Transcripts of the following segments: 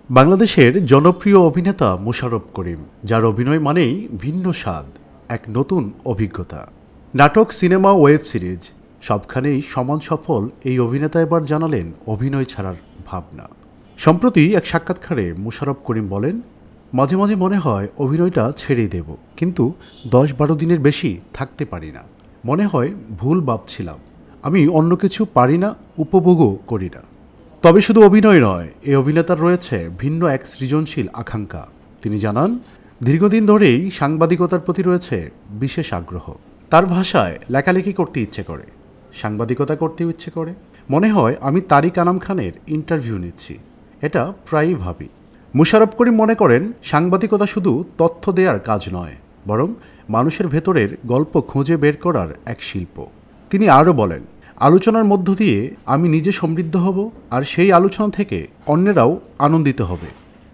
বাংলাদেশের জনপ্রিয় অভিনেতা মোশাররফ করিম, যার অভিনয় মানেই ভিন্ন স্বাদ, এক নতুন অভিজ্ঞতা। নাটক, সিনেমা, ওয়েব সিরিজ সবখানেই সমান সফল এই অভিনেতা এবার জানালেন অভিনয় ছাড়ার ভাবনা। সম্প্রতি এক সাক্ষাৎকারে মোশাররফ করিম বলেন, মাঝে মাঝে মনে হয় অভিনয়টা ছেড়েই দেব, কিন্তু 10-12 দিনের বেশি থাকতে পারি না। মনে হয় ভুল ভাবছিলাম, আমি অন্য কিছু পারি না, উপভোগও করি না। তবে শুধু অভিনয় নয়, এই অভিনেতার রয়েছে ভিন্ন এক সৃজনশীল আকাঙ্ক্ষা। তিনি জানান, দীর্ঘদিন ধরেই সাংবাদিকতার প্রতি রয়েছে বিশেষ আগ্রহ। তার ভাষায় লেখালেখি করতে ইচ্ছে করে, সাংবাদিকতা করতেও ইচ্ছে করে। মনে হয় আমি তারিক আনাম খানের ইন্টারভিউ নিচ্ছি, এটা প্রায়ই ভাবি। মোশাররফ করিম মনে করেন, সাংবাদিকতা শুধু তথ্য দেওয়ার কাজ নয়, বরং মানুষের ভেতরের গল্প খুঁজে বের করার এক শিল্প। তিনি আরও বলেন, আলোচনার মধ্য দিয়ে আমি নিজে সমৃদ্ধ হব, আর সেই আলোচনা থেকে অন্যেরাও আনন্দিত হবে,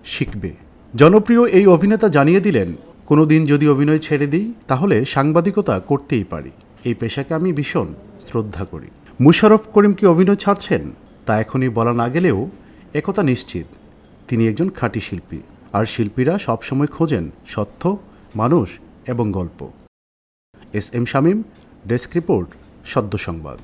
শিখবে। জনপ্রিয় এই অভিনেতা জানিয়ে দিলেন, কোনো দিন যদি অভিনয় ছেড়ে দিই, তাহলে সাংবাদিকতা করতেই পারি। এই পেশাকে আমি ভীষণ শ্রদ্ধা করি। মোশাররফ করিম কি অভিনয় ছাড়ছেন তা এখনই বলা না গেলেও একথা নিশ্চিত, তিনি একজন খাঁটি শিল্পী, আর শিল্পীরা সবসময় খোঁজেন সত্য, মানুষ এবং গল্প। S M Shamim, desk report, সদ্য সংবাদ।